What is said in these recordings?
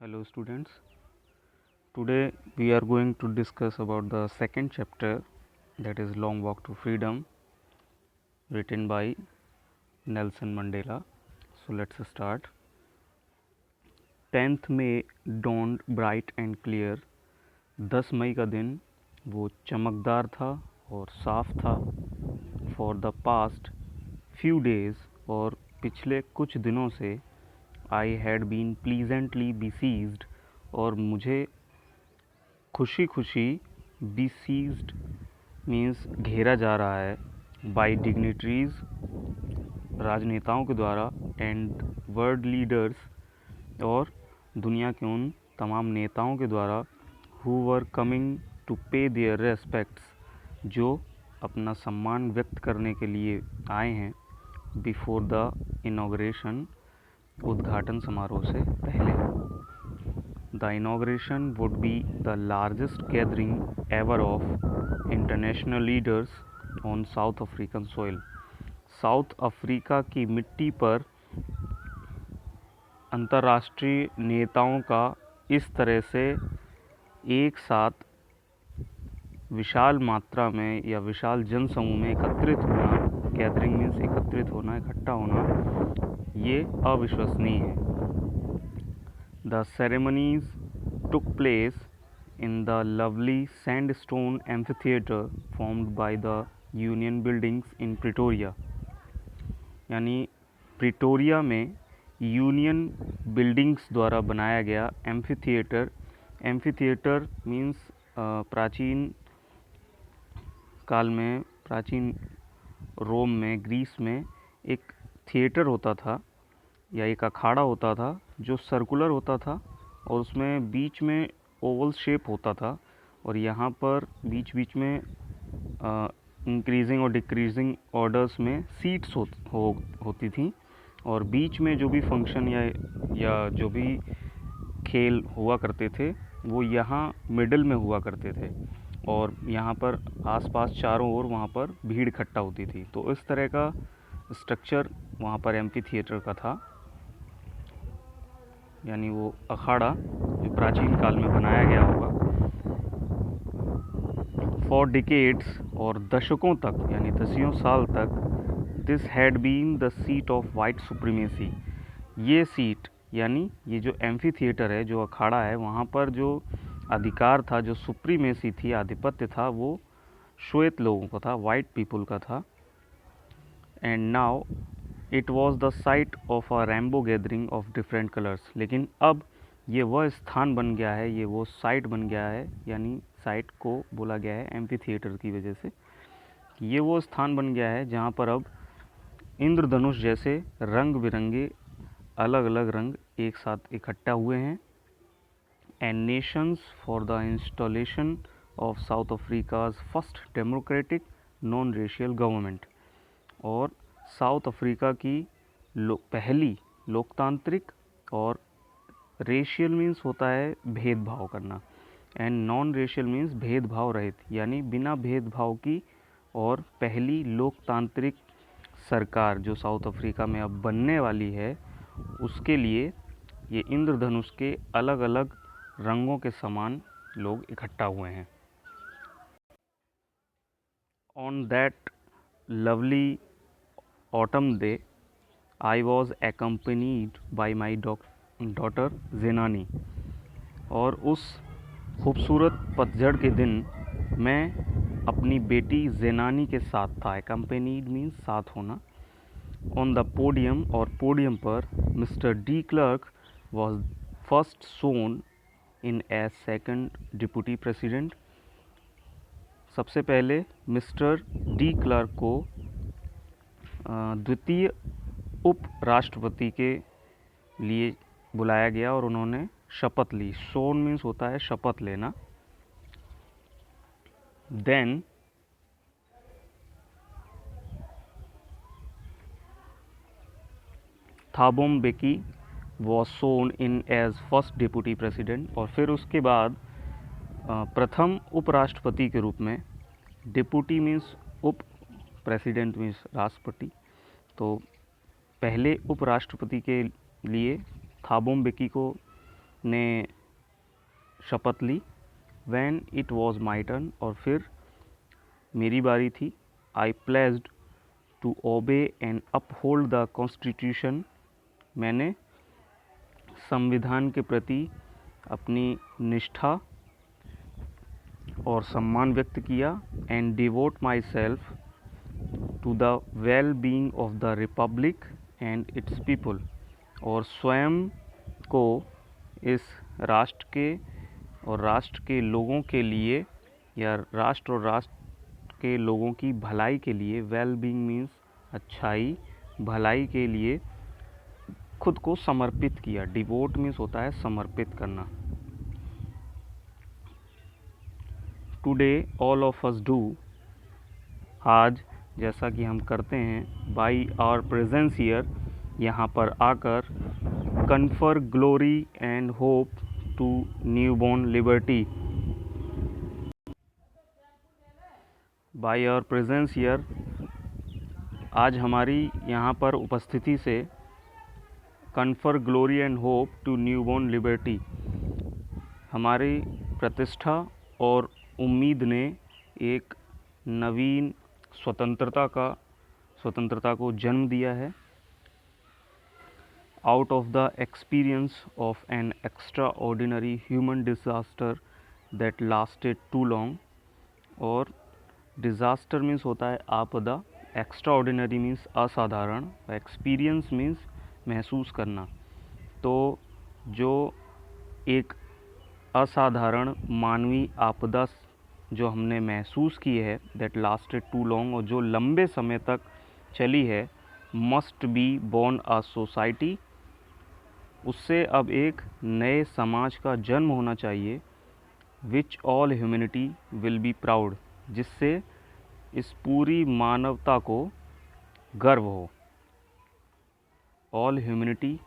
Hello students, today we are going to discuss about the second chapter, that is Long Walk to Freedom, written by Nelson Mandela. So let's start. 10th May dawned bright and clear. 10 मई का दिन वो चमकदार था और साफ था. For the past few days और पिछले कुछ दिनों से I had been pleasantly besieged और मुझे खुशी खुशी besieged मीन्स घेरा जा रहा है by dignitaries राजनेताओं के द्वारा and world leaders और दुनिया के उन तमाम नेताओं के द्वारा who were coming to pay their respects जो अपना सम्मान व्यक्त करने के लिए आए हैं before the inauguration उद्घाटन समारोह से पहले. The inauguration would be the largest gathering ever of international leaders on South African soil. South Africa की मिट्टी पर अंतर्राष्ट्रीय नेताओं का इस तरह से एक साथ विशाल मात्रा में या विशाल जनसमूह में एकत्रित होना, गैदरिंग मीन्स एकत्रित होना, इकट्ठा होना, ये अविश्वसनीय है. The ceremonies took place in the lovely sandstone amphitheater formed by the Union Buildings in Pretoria. यानी प्रिटोरिया में यूनियन बिल्डिंग्स द्वारा बनाया गया एम्फीथिएटर. एम्फीथिएटर मीन्स प्राचीन काल में, प्राचीन रोम में, ग्रीस में एक थिएटर होता था या एक अखाड़ा होता था जो सर्कुलर होता था और उसमें बीच में ओवल शेप होता था और यहाँ पर बीच बीच में इंक्रीजिंग और डिक्रीजिंग ऑर्डर्स में सीट्स होती थी और बीच में जो भी फंक्शन या जो भी खेल हुआ करते थे वो यहाँ मिडल में हुआ करते थे और यहाँ पर आसपास चारों ओर वहाँ पर भीड़ इकट्ठा होती थी. तो इस तरह का स्ट्रक्चर वहाँ पर एम्फी थिएटर का था, यानी वो अखाड़ा जो प्राचीन काल में बनाया गया होगा. फॉर डिकेड्स और दशकों तक यानी दसियों साल तक this had been the seat of white supremacy. ये सीट यानी ये जो एम्फी थिएटर है, जो अखाड़ा है, वहाँ पर जो अधिकार था, जो सुप्रीमेसी थी, आधिपत्य था, वो श्वेत लोगों का था, वाइट पीपल का था. And now it was the site of a rainbow gathering of different colours. लेकिन अब ये वह स्थान बन गया है, ये वो साइट बन गया है, यानी साइट को बोला गया है एम्फी थिएटर की वजह से. ये वो स्थान बन गया है जहाँ पर अब इंद्रधनुष जैसे रंग बिरंगे अलग अलग रंग एक साथ इकट्ठा हुए हैं. And Nations for the installation of south Africa's first democratic non racial government. और साउथ अफ्रीका की पहली लोकतांत्रिक, और रेशियल मीन्स होता है भेदभाव करना, एंड नॉन रेशियल मीन्स भेदभाव रहित, यानी बिना भेदभाव की, और पहली लोकतांत्रिक सरकार जो साउथ अफ्रीका में अब बनने वाली है, उसके लिए ये इंद्रधनुष के अलग अलग रंगों के समान लोग इकट्ठा हुए हैं. On that lovely autumn day, I was accompanied by my daughter ज़ेनानी. और उस खूबसूरत पतझड़ के दिन मैं अपनी बेटी ज़ेनानी के साथ था. accompanied मीन्स साथ होना. ऑन द पोडियम, और पोडियम पर mister de Klerk was first sworn in as second deputy president. सबसे पहले मिस्टर डी क्लर्क को द्वितीय उपराष्ट्रपति के लिए बुलाया गया और उन्होंने शपथ ली. सोन मीन्स होता है शपथ लेना. Then Thabo Mbeki was sworn in as first deputy president. और फिर उसके बाद प्रथम उपराष्ट्रपति के रूप में, डिप्टी मीन्स उप, प्रेसिडेंट मीन्स राष्ट्रपति, तो पहले उपराष्ट्रपति के लिए थाबो म्बेकी को ने शपथ ली। When it was my turn, और फिर मेरी बारी थी। I pledged to obey and uphold the Constitution, मैंने संविधान के प्रति अपनी निष्ठा और सम्मान व्यक्त किया। and devote myself to the well-being of the Republic and its people, और स्वयं को इस राष्ट्र के और राष्ट्र के लोगों के लिए, या राष्ट्र और राष्ट्र के लोगों की भलाई के लिए, वेल बीइंग मीन्स अच्छाई, भलाई के लिए खुद को समर्पित किया। डिवोट मीन्स होता है समर्पित करना। Today all of us do, आज जैसा कि हम करते हैं, बाई आवर प्रेजेंस हियर, यहाँ पर आकर, confer glory and hope to newborn liberty. By our presence here, आज हमारी यहाँ पर उपस्थिति से, confer glory and hope to newborn liberty, हमारी प्रतिष्ठा और उम्मीद ने एक नवीन स्वतंत्रता को जन्म दिया है। Out of the experience of an extraordinary human disaster that lasted too long, और डिज़ास्टर मीन्स होता है आपदा, एक्स्ट्रा ऑर्डिनरी मीन्स असाधारण, एक्सपीरियंस मीन्स महसूस करना। तो जो एक असाधारण मानवीय आपदा जो हमने महसूस की है, दैट लास्टेड टू लॉन्ग, और जो लंबे समय तक चली है, must be born a society, उससे अब एक नए समाज का जन्म होना चाहिए। Which all humanity will be proud, जिससे इस पूरी मानवता को गर्व हो। All humanity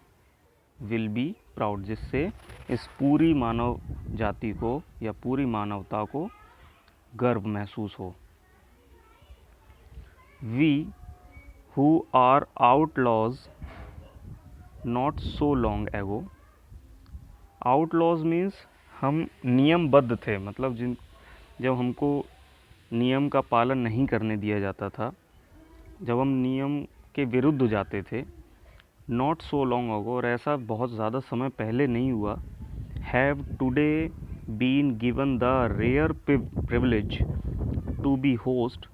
will be proud, जिससे इस पूरी मानव जाति को या पूरी मानवता को गर्व महसूस हो। We who are outlaws not so long ago, outlaws means हम नियमबद्ध थे, मतलब जब हमको नियम का पालन नहीं करने दिया जाता था, जब हम नियम के विरुद्ध जाते थे, नॉट सो लॉन्ग अगो, और ऐसा बहुत ज़्यादा समय पहले नहीं हुआ। Have today been given the rare privilege to be host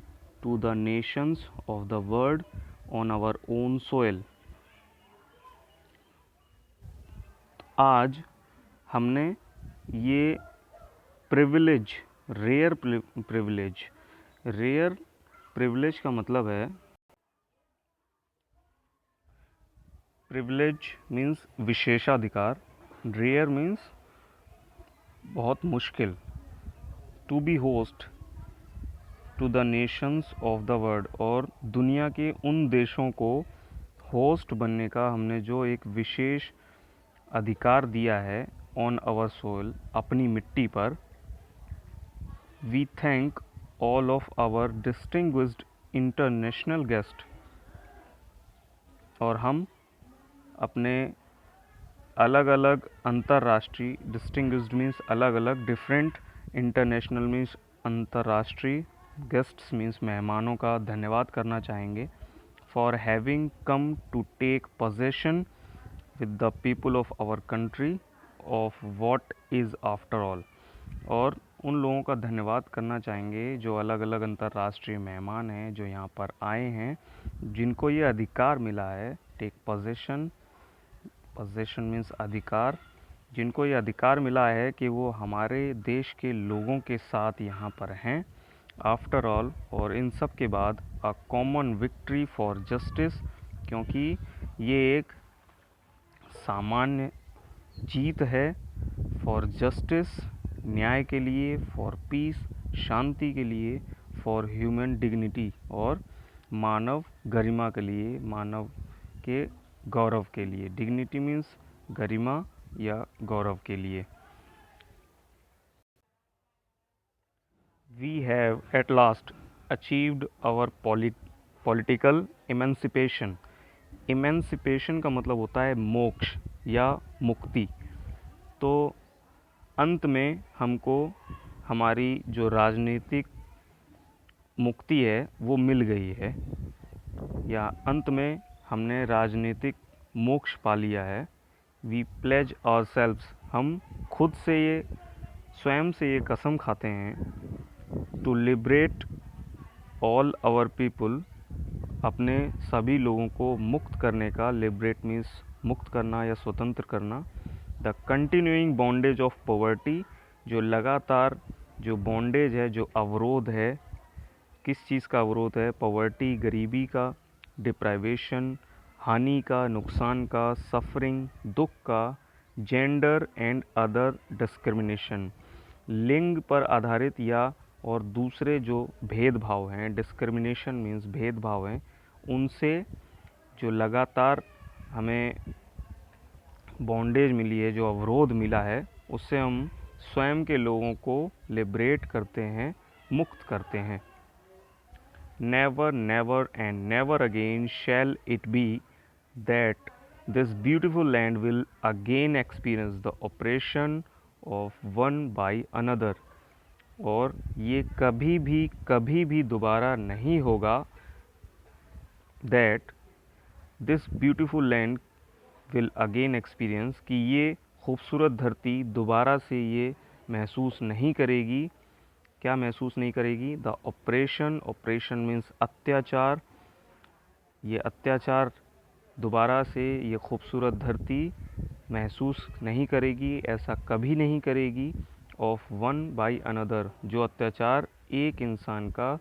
to the nations of the world on our own soil, आज हमने ये प्रिविलेज, रेयर प्रिविलेज का मतलब है, प्रिविलेज मीन्स विशेषाधिकार, रेयर मीन्स बहुत मुश्किल, to be host to the nations of the world, और दुनिया के उन देशों को होस्ट बनने का हमने जो एक विशेष अधिकार दिया है, ऑन आवर सोइल, अपनी मिट्टी पर। We thank all of our distinguished international guest, और हम अपने अलग अलग अंतर्राष्ट्रीय, डिस्टिंग्विश्ड मीन्स अलग अलग, डिफरेंट, इंटरनेशनल मीन्स अंतर्राष्ट्रीय, गेस्ट्स मीन्स मेहमानों का धन्यवाद करना चाहेंगे। For having come to take possession with the people of our country of what is after all, और उन लोगों का धन्यवाद करना चाहेंगे जो अलग अलग अंतर्राष्ट्रीय मेहमान हैं, जो यहाँ पर आए हैं, जिनको ये अधिकार मिला है, टेक पोजेशन, पोजेशन मीन्स अधिकार, जिनको ये अधिकार मिला है कि वो हमारे देश के लोगों के साथ यहाँ पर हैं, आफ्टर ऑल, और इन सब के बाद, a common victory for justice, क्योंकि ये एक सामान्य जीत है, फॉर जस्टिस, न्याय के लिए, फॉर पीस, शांति के लिए, फॉर ह्यूमन डिग्निटी, और मानव गरिमा के लिए, मानव के गौरव के लिए। डिग्निटी मीन्स गरिमा या गौरव के लिए। We have at last achieved our political emancipation. Emancipation का मतलब होता है मोक्ष या मुक्ति। तो अंत में हमको हमारी जो राजनीतिक मुक्ति है वो मिल गई है, या अंत में हमने राजनीतिक मोक्ष पा लिया है। वी प्लेज आवरसेल्व्स, हम खुद से ये स्वयं से ये कसम खाते हैं, to liberate all our people, अपने सभी लोगों को मुक्त करने का। लिबरेट मीन्स मुक्त करना या स्वतंत्र करना। The continuing bondage of poverty, जो लगातार जो बॉन्डेज है, जो अवरोध है, किस चीज़ का अवरोध है? पॉवर्टी, गरीबी का, डिप्राइवेशन, हानि का, नुकसान का, सफरिंग, दुख का, जेंडर एंड अदर डिस्क्रिमिनेशन, लिंग पर आधारित या और दूसरे जो भेदभाव हैं, डिस्क्रिमिनेशन मीन्स भेदभाव हैं, उनसे जो लगातार हमें बॉन्डेज मिली है, जो अवरोध मिला है, उससे हम स्वयं के लोगों को लिबरेट करते हैं, मुक्त करते हैं। Never never and never again shall it be that this beautiful land will again experience the oppression of one by another, और ये कभी भी दोबारा नहीं होगा। That this beautiful land will again experience, कि ये खूबसूरत धरती दोबारा से ये महसूस नहीं करेगी। क्या महसूस नहीं करेगी? द ऑपरेशन, ऑपरेशन मीन्स अत्याचार, ये अत्याचार दोबारा से ये खूबसूरत धरती महसूस नहीं करेगी, ऐसा कभी नहीं करेगी। ऑफ वन बाय अनदर, जो अत्याचार एक इंसान का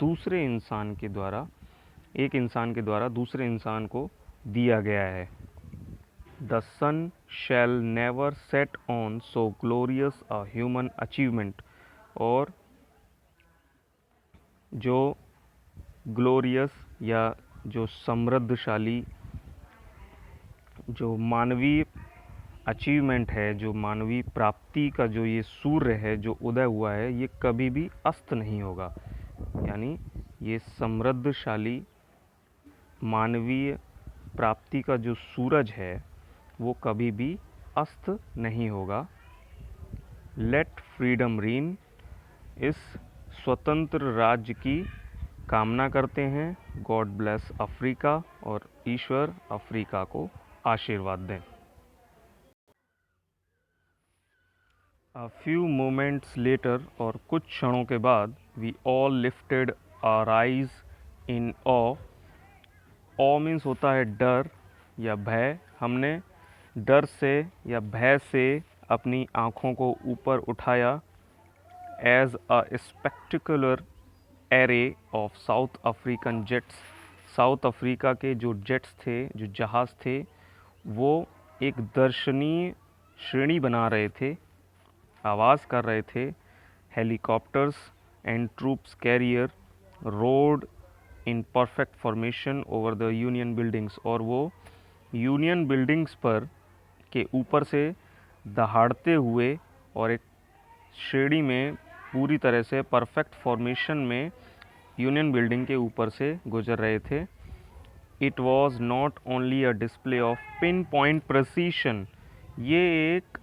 दूसरे इंसान के द्वारा, एक इंसान के द्वारा दूसरे इंसान को दिया गया है। The sun shall never set on so glorious a human achievement, और जो ग्लोरियस या जो समृद्धशाली जो मानवीय अचीवमेंट है, जो मानवीय प्राप्ति का जो ये सूर्य है जो उदय हुआ है, ये कभी भी अस्त नहीं होगा। यानी ये समृद्धशाली मानवीय प्राप्ति का जो सूरज है वो कभी भी अस्त नहीं होगा। लेट फ्रीडम रीन, इस स्वतंत्र राज्य की कामना करते हैं। गॉड ब्लेस अफ्रीका, और ईश्वर अफ्रीका को आशीर्वाद दें। अ फ्यू मोमेंट्स लेटर, और कुछ क्षणों के बाद, we all lifted our eyes in awe. Awe means होता है डर या भय। हमने डर से या भय से अपनी आँखों को ऊपर उठाया। As a spectacular array of South African jets, South Africa के जो जेट्स थे, जो जहाज़ थे, वो एक दर्शनीय श्रेणी बना रहे थे, आवाज़ कर रहे थे। Helicopters and troops carrier roared in perfect formation over the Union Buildings, और वो यूनियन बिल्डिंग्स पर के ऊपर से दहाड़ते हुए और एक श्रेणी में पूरी तरह से परफेक्ट फॉर्मेशन में यूनियन बिल्डिंग के ऊपर से गुजर रहे थे। It was not only a display of pin point precision, ये एक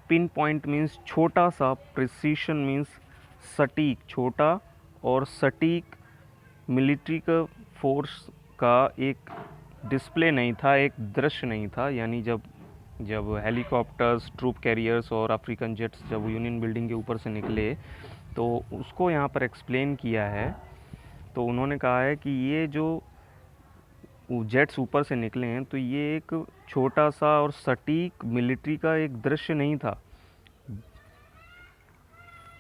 पिन पॉइंट मीन्स छोटा सा, प्रिसीशन मीन्स सटीक, छोटा और सटीक मिलिट्री का फोर्स का एक डिस्प्ले नहीं था, एक दृश्य नहीं था। यानी जब हेलीकॉप्टर्स, ट्रूप कैरियर्स और अफ्रीकन जेट्स जब यूनियन बिल्डिंग के ऊपर से निकले, तो उसको यहाँ पर एक्सप्लेन किया है। तो उन्होंने कहा है कि ये जो जेट्स ऊपर से निकले हैं, तो ये एक छोटा सा और सटीक मिलिट्री का एक दृश्य नहीं था,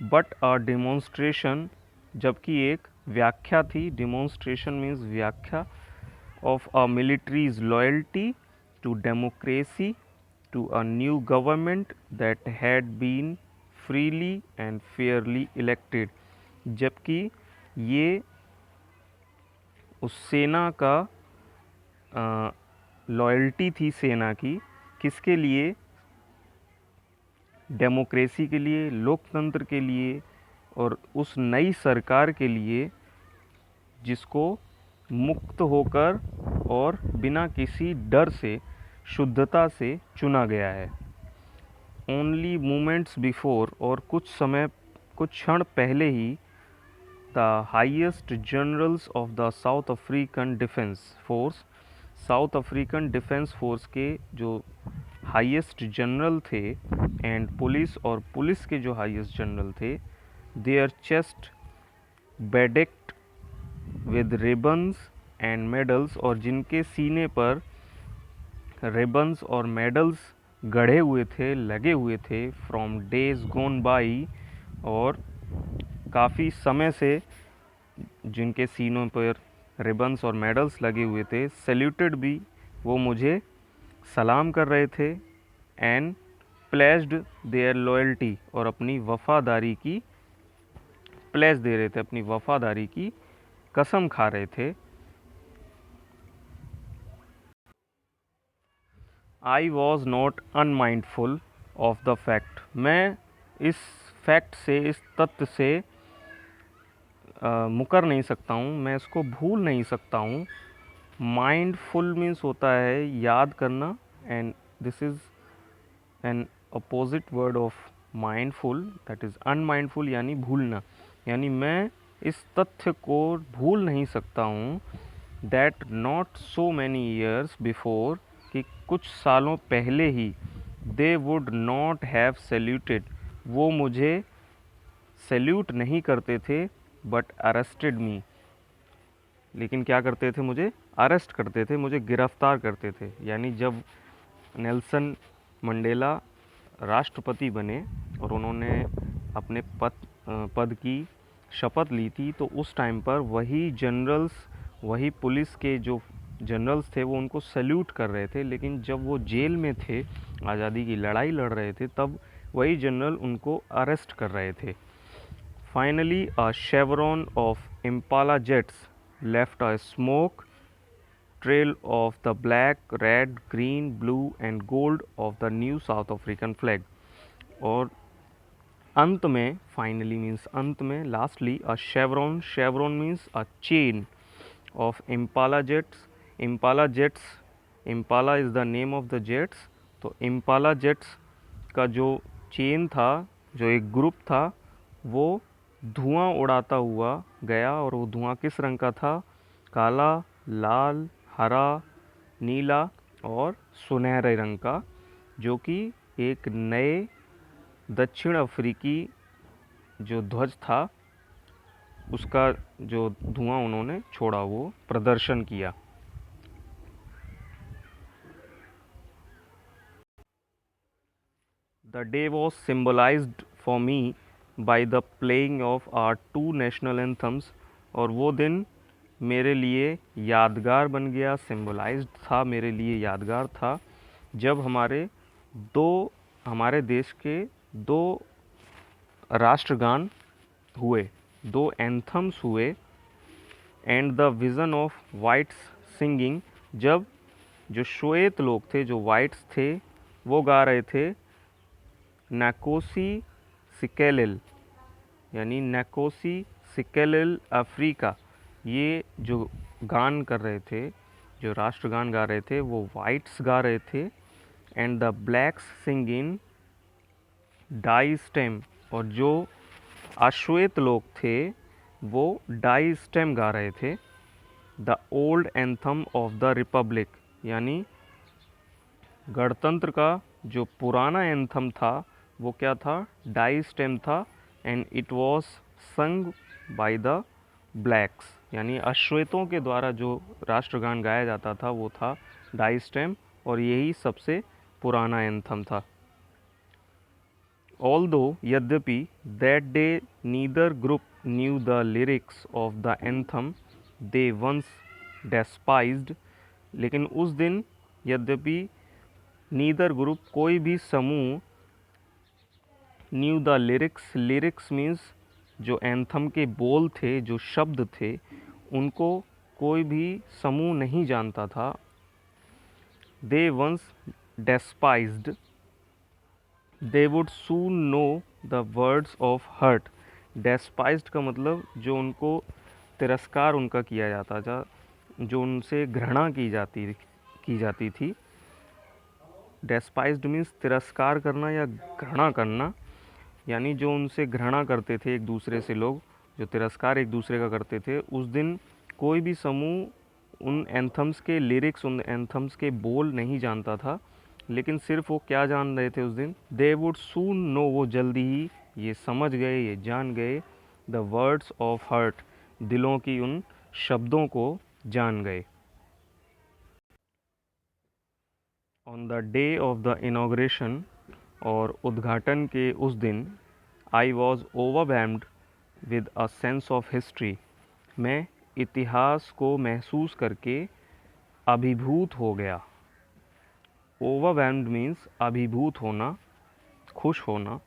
बट अ डेमोन्स्ट्रेशन, जबकि एक व्याख्या थी। डेमोन्स्ट्रेशन मीन्स व्याख्या of a military's loyalty to democracy, to a new government that had been freely and fairly elected, जबकि ये उस सेना का लॉयल्टी थी, सेना की किसके लिए? डेमोक्रेसी के लिए, लोकतंत्र के लिए, और उस नई सरकार के लिए जिसको मुक्त होकर और बिना किसी डर से शुद्धता से चुना गया है। ओनली मोमेंट्स बिफोर, और कुछ क्षण पहले ही, the highest generals of the South African defence force, South African defence force के जो हाईएस्ट जनरल थे, एंड पुलिस, और पुलिस के जो हाईएस्ट जनरल थे, their chest bedecked with ribbons and medals, और जिनके सीने पर रिबन्स और मेडल्स गढ़े हुए थे, लगे हुए थे, फ्रॉम डेज गोन बाई, और काफ़ी समय से जिनके सीनों पर रिबन्स और मेडल्स लगे हुए थे, सैल्यूटेड भी, वो मुझे सलाम कर रहे थे, एंड प्लेस्ड देयर लॉयल्टी, और अपनी वफ़ादारी की प्लेस दे रहे थे, अपनी वफ़ादारी की कसम खा रहे थे। आई was not unmindful of the fact, मैं इस फैक्ट से, इस तथ्य से मुकर नहीं सकता हूँ, मैं इसको भूल नहीं सकता हूँ। माइंडफुल मीन्स होता है याद करना, and this is an opposite word of mindful, that is unmindful, यानी भूलना। यानी मैं इस तथ्य को भूल नहीं सकता हूँ, that not so many years before, कि कुछ सालों पहले ही, they would not have saluted, वो मुझे सैल्यूट नहीं करते थे, बट अरेस्टेड मी, लेकिन क्या करते थे, मुझे अरेस्ट करते थे, मुझे गिरफ्तार करते थे। यानी जब नेल्सन मंडेला राष्ट्रपति बने और उन्होंने अपने पद की शपथ ली थी, तो उस टाइम पर वही जनरल्स, वही पुलिस के जो जनरल्स थे, वो उनको सैल्यूट कर रहे थे, लेकिन जब वो जेल में थे, आज़ादी की लड़ाई लड़ रहे थे, तब वही जनरल उनको अरेस्ट कर रहे थे। Finally a chevron of Impala jets left a smoke trail of the black, red, green, blue and gold of the new South African flag. और अंत में, finally means अंत में, lastly a chevron, chevron means a chain of Impala jets. Impala jets, Impala is the name of the jets, तो Impala jets का जो chain था, जो एक ग्रुप था, वो धुआं उड़ाता हुआ गया, और वो धुआं किस रंग का था, काला, लाल, हरा, नीला और सुनहरे रंग का, जो कि एक नए दक्षिण अफ्रीकी जो ध्वज था, उसका जो धुआं उन्होंने छोड़ा, वो प्रदर्शन किया। The day was symbolized for me by the playing of our two national anthems, और वो दिन मेरे लिए यादगार बन गया, सिम्बलाइज्ड था, मेरे लिए यादगार था, जब हमारे देश के दो राष्ट्रगान हुए, दो एंथम्स हुए, and the vision of whites singing, जब जो श्वेत लोग थे, जो वाइट्स थे, वो गा रहे थे नकोसी सिकेलिल, यानी नकोसी सिकेलिल अफ्रीका, ये जो गान कर रहे थे, जो राष्ट्रगान गा रहे थे, वो वाइट्स गा रहे थे, and the blacks singing Die Stem, और जो अश्वेत लोग थे, वो डाई स्टेम गा रहे थे। The old anthem of the Republic, यानी गणतंत्र का जो पुराना एंथम था, वो क्या था, डाई स्टेम था, and it was sung by the blacks, यानी अश्वेतों के द्वारा जो राष्ट्रगान गाया जाता था, वो था डाई स्टेम, और यही सबसे पुराना एंथम था। ऑल्दो, यद्यपि, that day neither group knew the lyrics of the anthem they once despised, लेकिन उस दिन, यद्यपि, नीदर ग्रुप, कोई भी समूह, knew the lyrics, lyrics means जो एंथम के बोल थे, जो शब्द थे, उनको कोई भी समूह नहीं जानता था। They once despised, they would soon know the words of heart. Despised का मतलब जो उनको तिरस्कार उनका किया जाता था, जो उनसे घृणा की जाती थी, डेस्पाइज्ड मीन्स तिरस्कार करना या घृणा करना, यानी जो उनसे घृणा करते थे एक दूसरे से लोग, जो तिरस्कार एक दूसरे का करते थे, उस दिन कोई भी समूह उन एंथम्स के लिरिक्स, उन एंथम्स के बोल नहीं जानता था, लेकिन सिर्फ वो क्या जान रहे थे उस दिन, दे वुड सून नो, वो जल्दी ही ये समझ गए, ये जान गए, द वर्ड्स ऑफ हर्ट, दिलों की उन शब्दों को जान गए। On the day of the inauguration, और उद्घाटन के उस दिन, I was overwhelmed with a sense of history, मैं इतिहास को महसूस करके अभिभूत हो गया। ओवरवेल्म्ड मीन्स अभिभूत होना, खुश होना।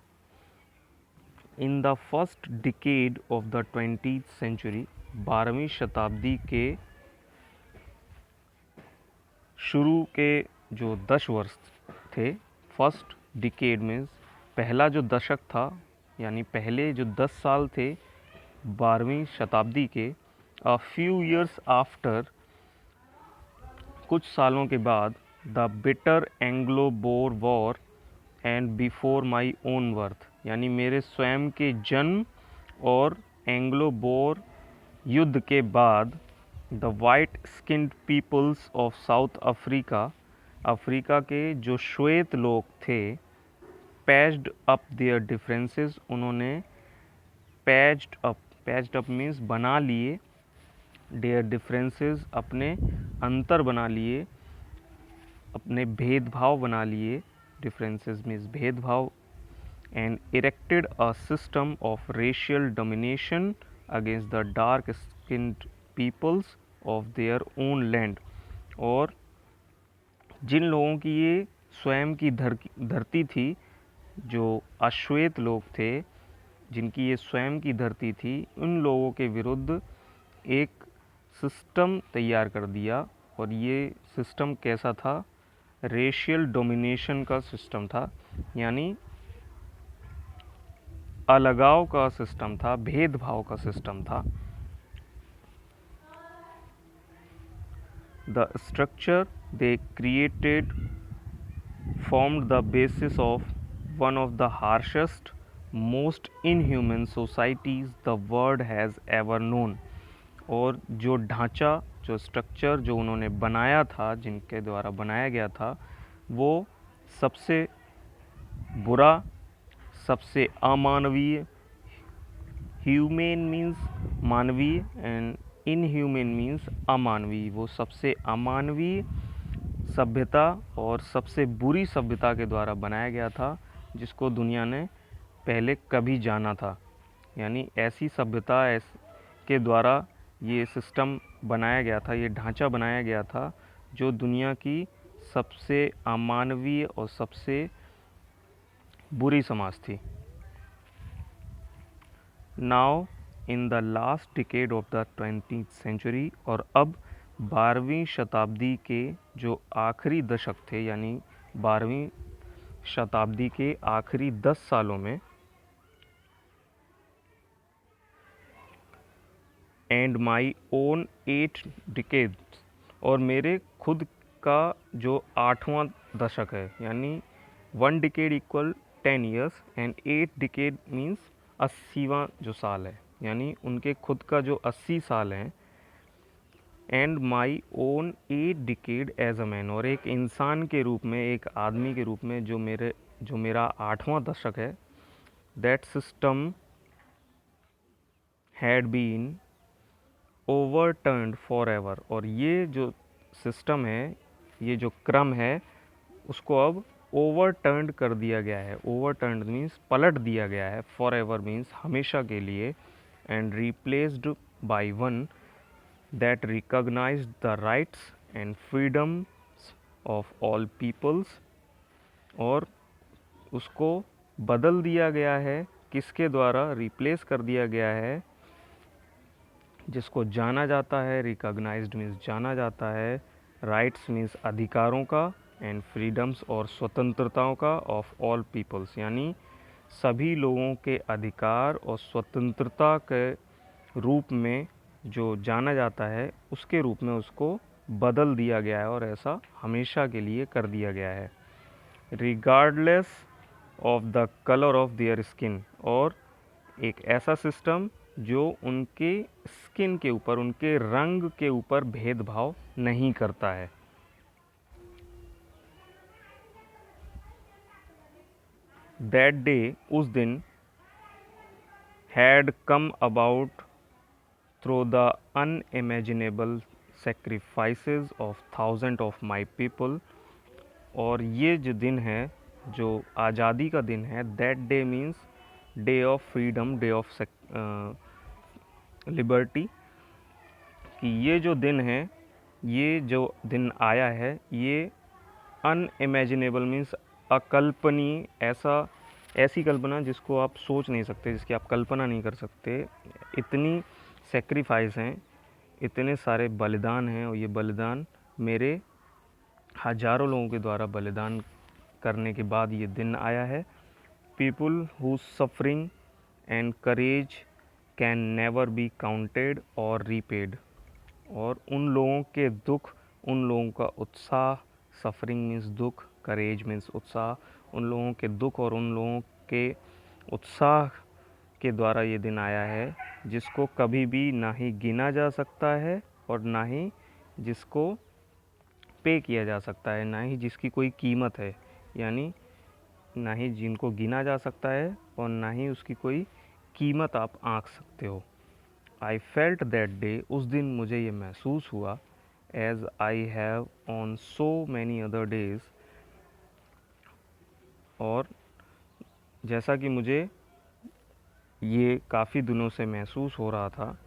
In the first decade of the 20th century, 12वीं शताब्दी के शुरू के जो 10 वर्ष थे, फर्स्ट डिकेड मीन्स पहला जो दशक था, यानी पहले जो 10 साल थे 12वीं शताब्दी के, अ फ्यू ईयर्स आफ्टर, कुछ सालों के बाद, the bitter Anglo bore war and before my own birth, यानी मेरे स्वयं के जन्म और एंग्लो बोर युद्ध के बाद, the white skinned peoples of South Africa, Africa के जो श्वेत लोग थे, पैच्ड अप देयर डिफरेंसेस, उन्होंने पैच्ड अप मीन्स बना लिए, देयर डिफरेंसेस अपने अंतर बना लिए, अपने भेदभाव बना लिए, डिफरेंसेस मीन्स भेदभाव, and erected a system of racial domination against the dark skinned peoples of their own land, और जिन लोगों की ये स्वयं की धरती थी, जो अश्वेत लोग थे, जिनकी ये स्वयं की धरती थी, उन लोगों के विरुद्ध एक सिस्टम तैयार कर दिया। और ये सिस्टम कैसा था? रेशियल डोमिनेशन का सिस्टम था, यानी अलगाव का सिस्टम था, भेदभाव का सिस्टम था। The structure they created formed the basis of one of the harshest, most inhuman societies the world has ever known। और जो ढांचा, जो स्ट्रक्चर जो उन्होंने बनाया था, जिनके द्वारा बनाया गया था, वो सबसे बुरा, सबसे अमानवीय, ह्यूमेन मीन्स मानवीय एंड इनह्यूमन मीन्स अमानवीय, वो सबसे अमानवीय सभ्यता और सबसे बुरी सभ्यता के द्वारा बनाया गया था, जिसको दुनिया ने पहले कभी जाना था। यानी ऐसी सभ्यता के द्वारा ये सिस्टम बनाया गया था, ये ढांचा बनाया गया था, जो दुनिया की सबसे अमानवीय और सबसे बुरी समाज थी। Now in the last decade of the 20th century, और अब 12वीं शताब्दी के जो आखिरी दशक थे, यानी 12वीं शताब्दी के आखिरी 10 सालों में, एंड माई ओन 8 डिकेड्स, और मेरे खुद का जो 8वां दशक है, यानी 1 decade equal 10 years and 8 decade means 80वां जो साल है, यानी उनके खुद का जो 80 साल हैं, and my own 8 decade as a man, और एक इंसान के रूप में, एक आदमी के रूप में, जो मेरा 8वां दशक है, that system had been overturned forever, और ये जो सिस्टम है, ये जो क्रम है, उसको अब ओवरटर्न्ड कर दिया गया है। ओवरटर्न्ड मीन्स पलट दिया गया है, फॉर एवर मीन्स हमेशा के लिए, and replaced by one that recognized the rights and freedoms of all peoples, और उसको बदल दिया गया है, किसके द्वारा रिप्लेस कर दिया गया है, जिसको जाना जाता है, रिकॉग्नाइज्ड मीन्स जाना जाता है, राइट्स मीन्स अधिकारों का, एंड फ्रीडम्स और स्वतंत्रताओं का, ऑफ ऑल पीपल्स, यानी सभी लोगों के अधिकार और स्वतंत्रता के रूप में जो जाना जाता है, उसके रूप में उसको बदल दिया गया है, और ऐसा हमेशा के लिए कर दिया गया है। Regardless of the colour of their skin, और एक ऐसा सिस्टम जो उनके स्किन के ऊपर, उनके रंग के ऊपर भेदभाव नहीं करता है। दैट डे, उस दिन, had come about through the unimaginable sacrifices of thousand of my people, और ये जो दिन है, जो आज़ादी का दिन है, that day means day of freedom, day of liberty, कि ये जो दिन है, ये जो दिन आया है, ये अनइमेजिनेबल मीन्स अकल्पनीय, ऐसी कल्पना जिसको आप सोच नहीं सकते, जिसकी आप कल्पना नहीं कर सकते। इतनी सेक्रीफाइस हैं, इतने सारे बलिदान हैं, और ये बलिदान मेरे हजारों लोगों के द्वारा बलिदान करने के बाद ये दिन आया है। People who suffering and courage can never be counted और रीपेड, और उन लोगों के दुख, उन लोगों का उत्साह, सफरिंग मीन्स दुख, करेज मीन्स उत्साह, उन लोगों के दुख और उन लोगों के उत्साह के द्वारा ये दिन आया है, जिसको कभी भी ना ही गिना जा सकता है और ना ही जिसको पे किया जा सकता है, ना ही जिसकी कोई कीमत है, यानी ना ही जिनको गिना जा सकता है और ना ही उसकी कोई कीमत आप आंक सकते हो। आई फेल्ट दैट डे, उस दिन मुझे ये महसूस हुआ, as I have on so many other days, और जैसा कि मुझे ये काफ़ी दिनों से महसूस हो रहा था,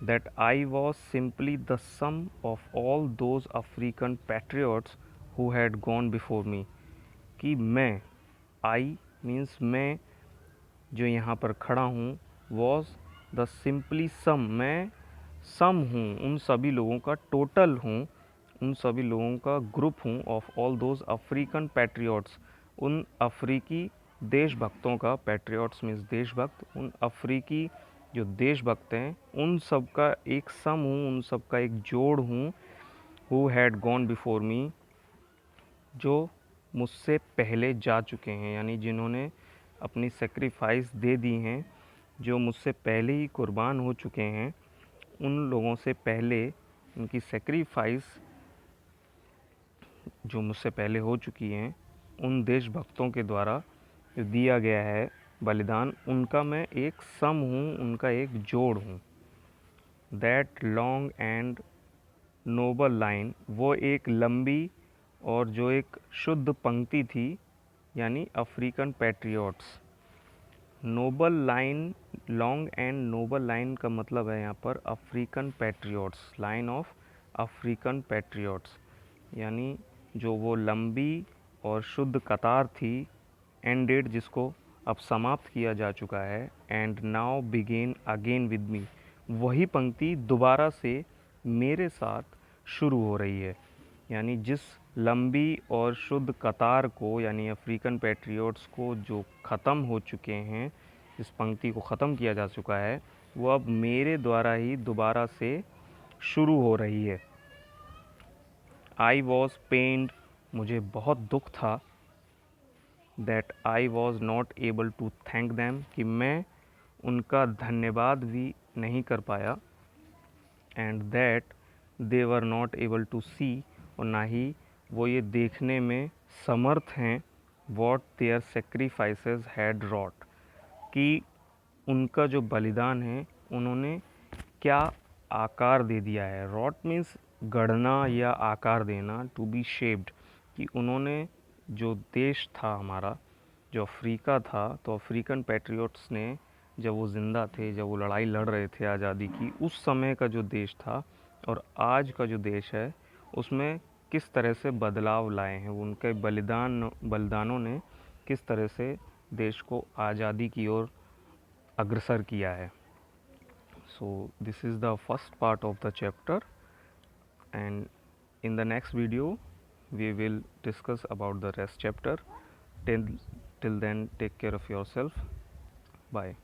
that I was simply the sum of all those African patriots who had gone before me, कि मैं, आई मीन्स मैं जो यहाँ पर खड़ा हूँ, वॉज द सिंपली सम, मैं सम हूँ उन सभी लोगों का, टोटल हूँ उन सभी लोगों का, ग्रुप हूँ, of all those African patriots, उन अफ्रीकी देशभक्तों का, पैट्रियट्स मीन्स देशभक्त, उन अफ्रीकी जो देशभक्त हैं, उन सब का एक सम हूँ, उन सब का एक जोड़ हूँ। हु हैड गॉन बिफोर मी, जो मुझसे पहले जा चुके हैं, यानी जिन्होंने अपनी सेक्रीफाइस दे दी हैं, जो मुझसे पहले ही कुर्बान हो चुके हैं, उन लोगों से पहले उनकी सेक्रीफाइस जो मुझसे पहले हो चुकी हैं, उन देशभक्तों के द्वारा जो दिया गया है बलिदान, उनका मैं एक सम हूँ, उनका एक जोड़ हूँ। That long and noble line, वो एक लंबी और जो एक शुद्ध पंक्ति थी, यानी African patriots. Noble line, long and noble line का मतलब है यहाँ पर African patriots, line of African patriots, यानी जो वो लंबी और शुद्ध कतार थी, एंडेड, जिसको अब समाप्त किया जा चुका है, and now begin again with me, वही पंक्ति दोबारा से मेरे साथ शुरू हो रही है। यानी जिस लंबी और शुद्ध कतार को, यानी अफ्रीकन पैट्रियट्स को जो ख़त्म हो चुके हैं, इस पंक्ति को ख़त्म किया जा चुका है, वो अब मेरे द्वारा ही दोबारा से शुरू हो रही है। आई वॉज पेन्ड, मुझे बहुत दुख था, that I was not able to thank them, कि मैं उनका धन्यवाद भी नहीं कर पाया, and that they were not able to see, और ना ही वो ये देखने में समर्थ हैं, what their sacrifices had wrought, कि उनका जो बलिदान है उन्होंने क्या आकार दे दिया है। रॉट मीन्स गढ़ना या आकार देना, टू बी शेप्ड, कि उन्होंने जो देश था हमारा, जो अफ्रीका था, तो अफ्रीकन पैट्रियट्स ने जब वो ज़िंदा थे, जब वो लड़ाई लड़ रहे थे आज़ादी की, उस समय का जो देश था और आज का जो देश है, उसमें किस तरह से बदलाव लाए हैं, उनके बलिदानों ने किस तरह से देश को आज़ादी की ओर अग्रसर किया है। So this is the first part of the chapter, and in the next video we will discuss about the rest chapter. Till then, take care of yourself. Bye.